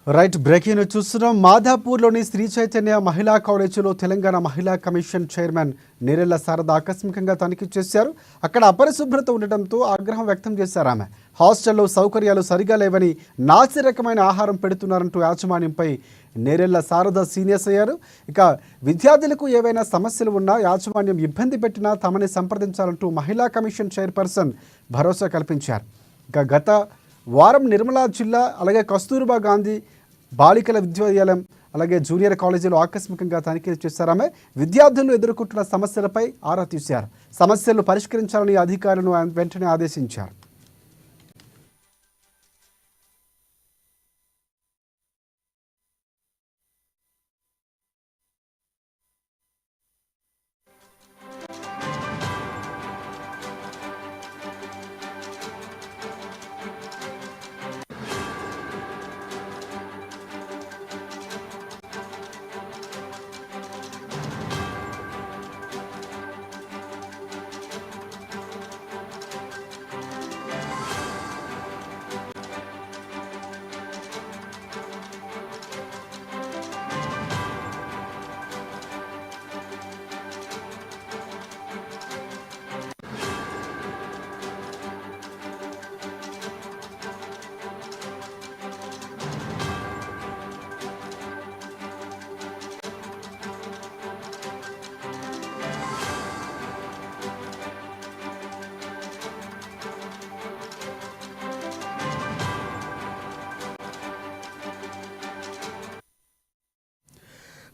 Right breaking చూస్తున్నాం. మాధాపూర్లోని శ్రీ చైతన్య మహిళా కాలేజీలో తెలంగాణ మహిళా కమిషన్ చైర్మన్ నేరెళ్ల శారద ఆకస్మికంగా తనిఖీ చేశారు. అక్కడ అపరిశుభ్రత ఉండటంతో ఆగ్రహం వ్యక్తం చేశారు. ఆమె హాస్టల్లో సౌకర్యాలు సరిగా లేవని, నాసి రకమైన ఆహారం పెడుతున్నారంటూ యాజమాన్యంపై నేరెళ్ల శారద సీరియస్ అయ్యారు. ఇక విద్యార్థులకు ఏవైనా సమస్యలు ఉన్నా, యాజమాన్యం ఇబ్బంది పెట్టినా తమని సంప్రదించాలంటూ మహిళా కమిషన్ చైర్పర్సన్ భరోసా కల్పించారు. ఇక గత వారం నిర్మలా జిల్లా అలాగే కస్తూర్బా గాంధీ బాలికల విద్యాలయం అలాగే జూనియర్ కాలేజీలో ఆకస్మికంగా తనిఖీలు చేశారు. ఆమె విద్యార్థులు ఎదుర్కొంటున్న సమస్యలపై ఆరా తీశారు. సమస్యలను పరిష్కరించాలని అధికారులను వెంటనే ఆదేశించారు.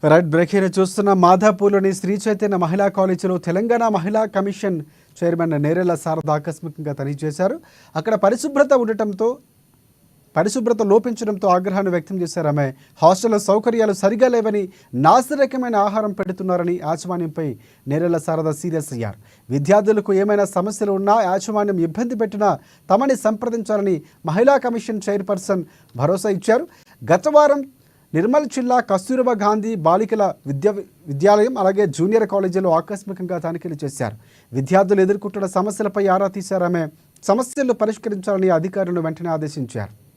రైట్ బ్రేకింగ్ చూస్తున్న మాధాపూర్లోని శ్రీ చైతన్య మహిళా కాలేజీలో తెలంగాణ మహిళా కమిషన్ చైర్మన్ నేరెళ్ల శారద ఆకస్మికంగా తనిఖీ చేశారు. అక్కడ పరిశుభ్రత లోపించడంతో ఆగ్రహాన్ని వ్యక్తం చేశారు. ఆమె హాస్టల్లో సౌకర్యాలు సరిగా లేవని, నాసిరకమైన ఆహారం పెడుతున్నారని యాజమాన్యంపై నేరెళ్ల శారద సీరియస్ అయ్యారు. విద్యార్థులకు ఏమైనా సమస్యలు ఉన్నా, యాజమాన్యం ఇబ్బంది పెట్టినా తమని సంప్రదించాలని మహిళా కమిషన్ చైర్పర్సన్ భరోసా ఇచ్చారు. గత వారం నిర్మల్ జిల్లా కస్తూర్బా గాంధీ బాలికల విద్యాలయం అలాగే జూనియర్ కాలేజీలో ఆకస్మికంగా తనిఖీలు చేశారు. విద్యార్థులు ఎదుర్కొంటున్న సమస్యలపై ఆరా తీశారు. ఆమె సమస్యలను పరిష్కరించాలని అధికారులను వెంటనే ఆదేశించారు.